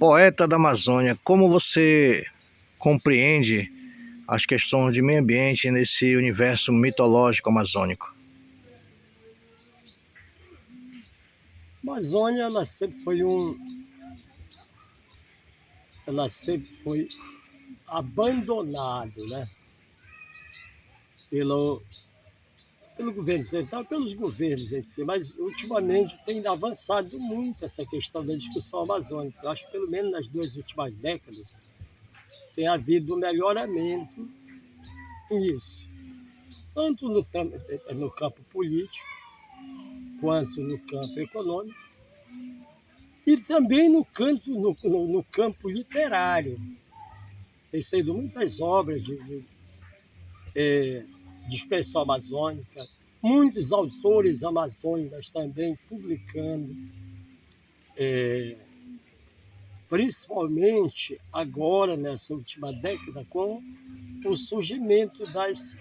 Poeta da Amazônia, como você compreende as questões de meio ambiente nesse universo mitológico amazônico? A Amazônia, ela sempre foi abandonado, né? Pelo, pelo governo central, pelos governos em si, mas ultimamente tem avançado muito essa questão da discussão amazônica. Eu acho que pelo menos nas 2 últimas décadas tem havido um melhoramento nisso, tanto no campo político quanto no campo econômico e também no campo literário. Tem saído muitas obras de expressão amazônica, muitos autores amazônicos também publicando, principalmente agora, nessa última década, com o surgimento das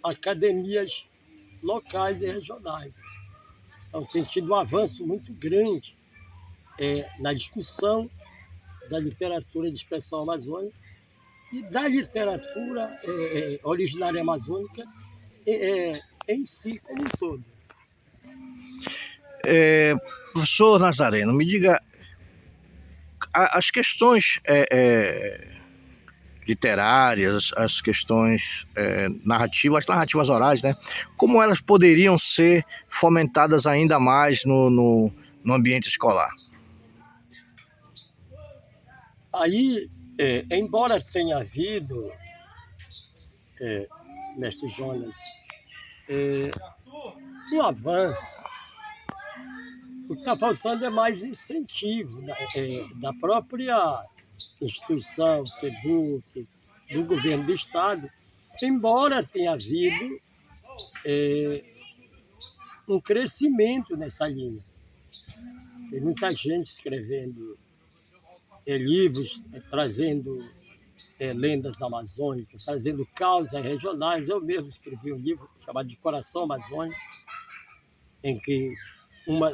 academias locais e regionais. Então, tem tido um avanço muito grande na discussão da literatura de expressão amazônica e da literatura originária amazônica em si como um todo. Professor Nazareno, me diga, as questões literárias, as questões narrativas, as narrativas orais, né? Como elas poderiam ser fomentadas ainda mais no ambiente escolar? Aí, embora tenha havido, mestre Jonas, um avanço, o que está faltando é mais incentivo da própria instituição, SEDUC, do governo do Estado, embora tenha havido um crescimento nessa linha. Tem muita gente escrevendo livros, trazendo lendas amazônicas, trazendo causas regionais. Eu mesmo escrevi um livro chamado De Coração Amazônico, em que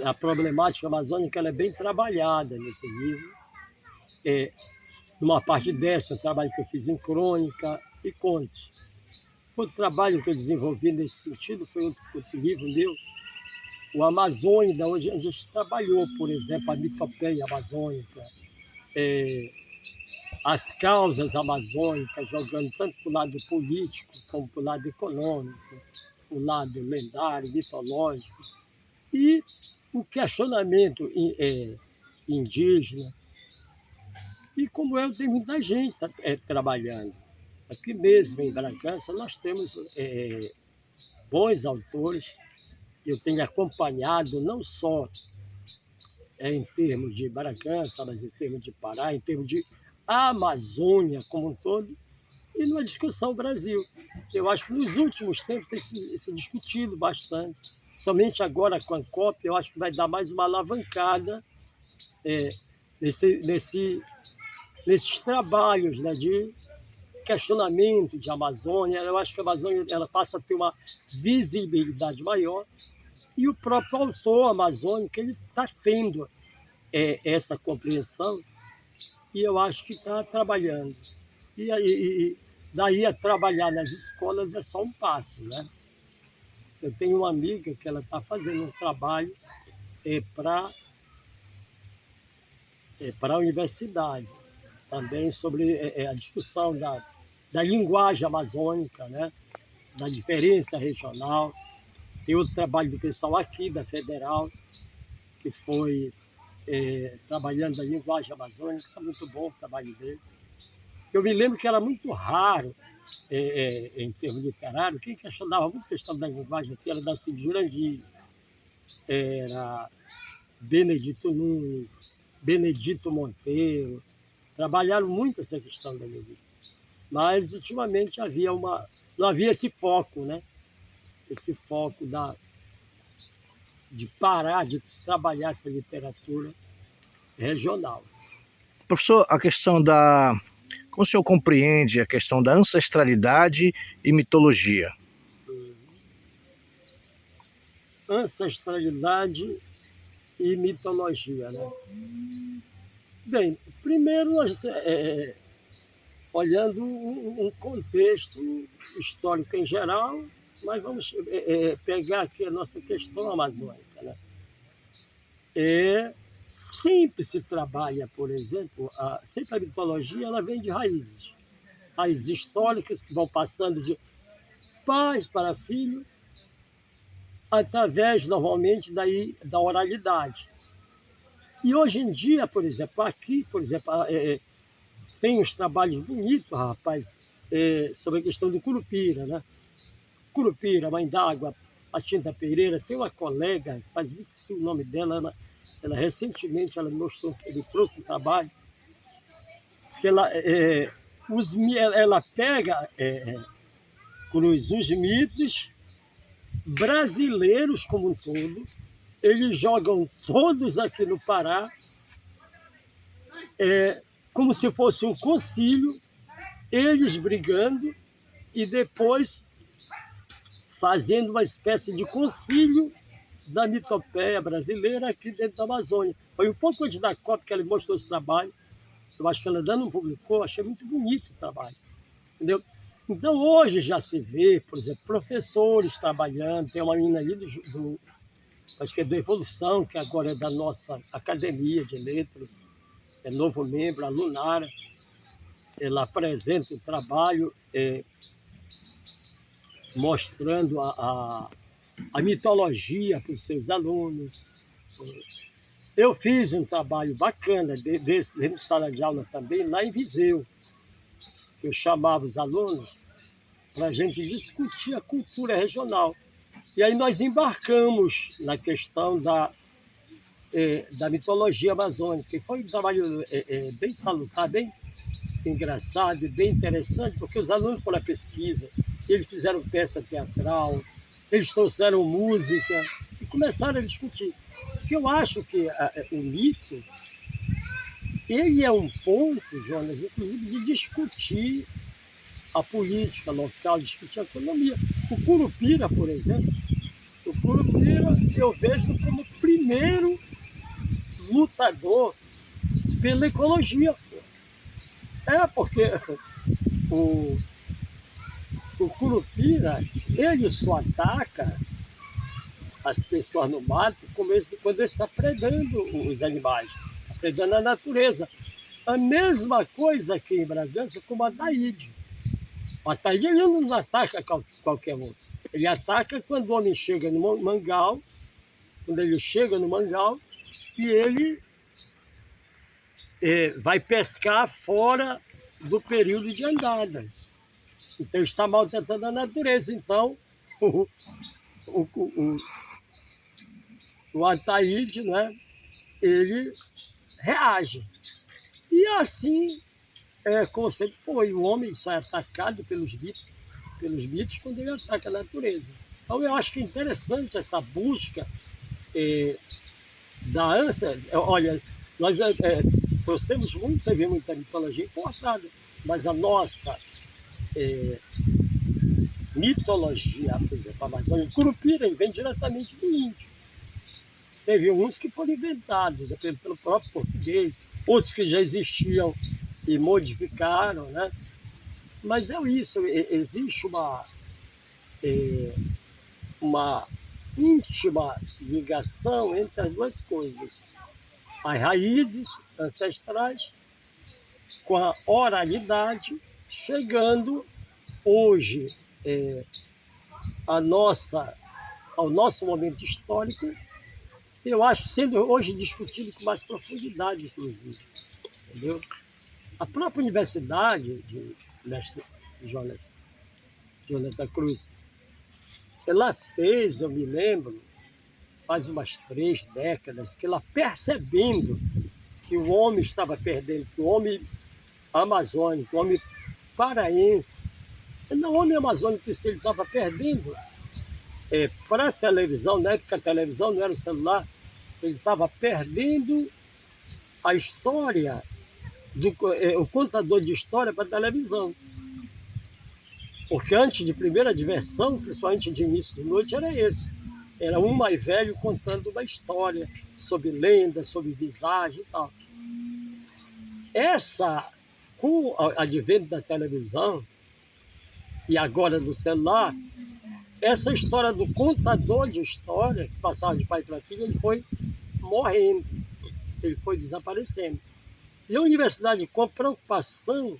a problemática amazônica ela é bem trabalhada nesse livro. Numa parte dessa, um trabalho que eu fiz em crônica e contos. Outro trabalho que eu desenvolvi nesse sentido foi outro livro meu, o Amazônida, onde a gente trabalhou, por exemplo, a mitopeia amazônica, as causas amazônicas, jogando tanto para o lado político como para o lado econômico, o lado lendário, mitológico, e o questionamento indígena. E como tem muita gente trabalhando. Aqui mesmo em Bragança nós temos bons autores. Eu tenho acompanhado não só em termos de Bragança, mas em termos de Pará, em termos de Amazônia como um todo, e numa discussão Brasil. Eu acho que nos últimos tempos tem se discutido bastante. Somente agora com a COP, eu acho que vai dar mais uma alavancada nesses trabalhos, né, de questionamento de Amazônia. Eu acho que a Amazônia ela passa a ter uma visibilidade maior e o próprio autor amazônico ele está tendo essa compreensão e eu acho que está trabalhando. E daí a trabalhar nas escolas é só um passo, né? Eu tenho uma amiga que ela está fazendo um trabalho para a universidade, também sobre a discussão da linguagem amazônica, né? Da diferença regional. Tem outro trabalho do pessoal aqui da Federal, que foi trabalhando a linguagem amazônica, está muito bom o trabalho dele. Eu me lembro que era muito raro, em termos literários, quem questionava muito a questão da linguagem aqui era Darcy Jurandir, era Benedito Nunes, Benedito Monteiro, trabalharam muito essa questão da língua. Mas, ultimamente, não havia esse foco, né? Esse foco de parar de trabalhar essa literatura regional. Professor, como o senhor compreende a questão da ancestralidade e mitologia? Ancestralidade e mitologia, né? Bem, primeiro nós, olhando um contexto histórico em geral, mas vamos pegar aqui a nossa questão amazônica, né? Sempre se trabalha, por exemplo, sempre a mitologia ela vem de raízes históricas que vão passando de pais para filho, através, normalmente, da oralidade. E hoje em dia, por exemplo, aqui, tem uns trabalhos bonitos, rapaz, sobre a questão do Curupira, né? Curupira, Mãe d'Água, a Tinta Pereira. Tem uma colega, mas esqueci o nome dela, ela recentemente ela mostrou que ele trouxe um trabalho que ela pega os mitos brasileiros como um todo, eles jogam todos aqui no Pará, como se fosse um concílio, eles brigando e depois fazendo uma espécie de concílio da mitopeia brasileira aqui dentro da Amazônia. Foi um pouco antes da COP que ela mostrou esse trabalho. Eu acho que ela ainda não publicou, achei muito bonito o trabalho. Entendeu? Então, hoje já se vê, por exemplo, professores trabalhando. Tem uma menina ali acho que é do Evolução, que agora é da nossa Academia de Letras, é novo membro, a Lunara. Ela apresenta o trabalho mostrando a mitologia para os seus alunos. Eu fiz um trabalho bacana dentro de sala de aula também, lá em Viseu. Eu chamava os alunos para a gente discutir a cultura regional. E aí nós embarcamos na questão da mitologia amazônica. E foi um trabalho bem salutar, bem engraçado e bem interessante, porque os alunos foram à pesquisa, eles fizeram peça teatral, eles trouxeram música e começaram a discutir. Porque eu acho que o mito, ele é um ponto, Jonas, inclusive, de discutir a política local, discutir a economia. O Curupira, por exemplo, eu vejo como o primeiro lutador pela ecologia. Porque o Curupira, ele só ataca as pessoas no mato quando ele está predando os animais, predando a natureza. A mesma coisa aqui em Bragança com o Ataíde. O Ataíde ele não ataca qualquer outro. Ele ataca quando o homem chega no mangal, e ele vai pescar fora do período de andada. Então, está maltratando a natureza. Então, o Ataíde, né, ele reage. E assim, como sempre foi, o homem só é atacado pelos bichos quando ele ataca a natureza. Então, eu acho que é interessante essa busca da ânsia. Olha, nós trouxemos teve muita mitologia importada, mas a nossa mitologia, por exemplo, a Amazônia, o Curupira vem diretamente do índio. Teve uns que foram inventados pelo próprio português, outros que já existiam e modificaram, né? Mas é isso, existe uma íntima ligação entre as duas coisas. As raízes ancestrais com a oralidade, chegando hoje ao nosso momento histórico, eu acho sendo hoje discutido com mais profundidade, inclusive. Entendeu? A própria universidade de mestre Jonathan Cruz, ela fez, eu me lembro, faz umas 3 décadas, que ela percebendo que o homem estava perdendo, que o homem amazônico, o homem paraense, não o homem amazônico, que ele estava perdendo para a televisão, na época a televisão não era o celular, ele estava perdendo a história, o contador de história para a televisão. Porque antes de primeira diversão, principalmente de início de noite, era esse. Era um mais velho contando uma história sobre lenda, sobre visagem e tal. Com o advento da televisão e agora do celular, essa história do contador de história, que passava de pai para filho, ele foi morrendo, ele foi desaparecendo. E a universidade, com preocupação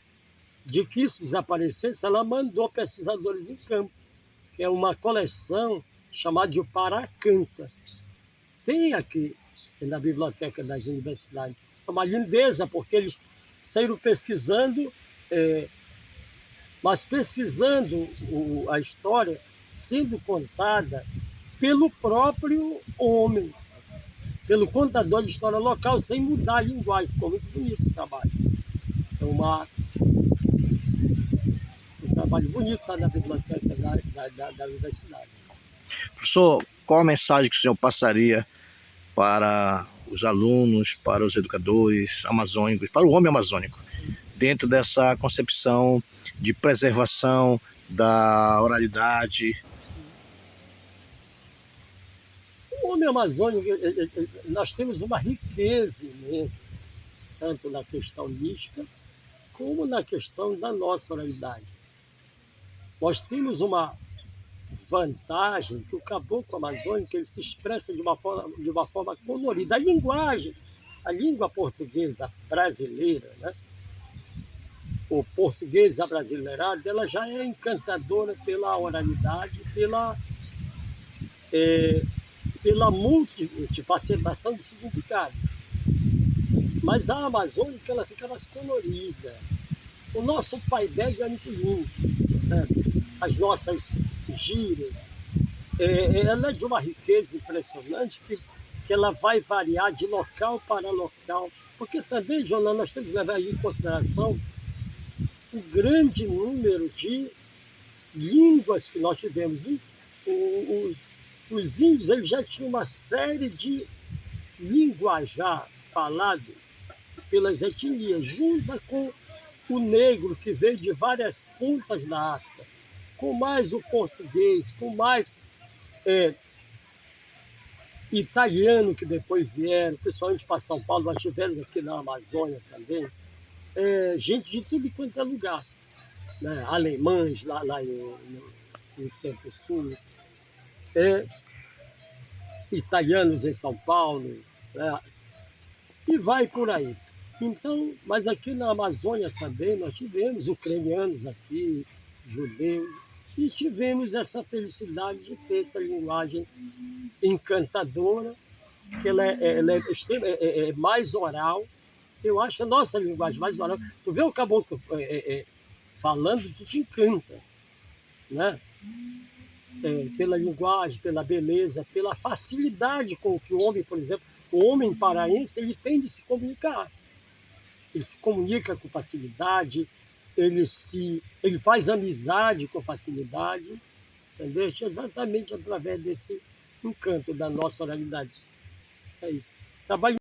de que isso desaparecesse, ela mandou pesquisadores em campo, que é uma coleção chamada de Paracanta. Tem aqui na biblioteca das universidades. É uma lindeza, porque eles saíram pesquisando, mas pesquisando a história sendo contada pelo próprio homem, pelo contador de história local, sem mudar a linguagem. Ficou muito bonito o trabalho. É um trabalho bonito lá na biblioteca da universidade. Professor, qual a mensagem que o senhor passaria para os alunos, para os educadores amazônicos, para o homem amazônico, dentro dessa concepção de preservação da oralidade? O homem amazônico, nós temos uma riqueza imensa, tanto na questão mística, como na questão da nossa oralidade. Nós temos uma vantagem que o caboclo amazônico ele se expressa de uma forma colorida. A língua portuguesa brasileira, né? O português abrasileirado, ela já é encantadora pela oralidade, pela multifacetação de significado. Mas a amazônica ela fica mais colorida. O nosso paidégio é muito lindo, né? As nossas gírias, ela é de uma riqueza impressionante que ela vai variar de local para local. Porque também, Jonan, nós temos que levar em consideração o grande número de línguas que nós tivemos. Os índios eles já tinham uma série de linguajar falado pelas etnias, junto com o negro que veio de várias pontas da África, com mais o português, com mais italiano que depois vieram, principalmente para São Paulo, nós tivemos aqui na Amazônia também, gente de tudo quanto é lugar, né? Alemães lá no Centro-Sul, italianos em São Paulo, né? E vai por aí. Então, mas aqui na Amazônia também nós tivemos ucranianos aqui, judeus, e tivemos essa felicidade de ter essa linguagem encantadora, que ela é mais oral. Eu acho a nossa linguagem mais oral. Tu vê o caboclo falando, tu te encanta, né? Pela linguagem, pela beleza, pela facilidade com que o homem, por exemplo, o homem paraense, ele tem de se comunicar. Ele se comunica com facilidade, ele faz amizade com facilidade, entendeu? Exatamente através desse encanto da nossa oralidade. É isso. Trabalho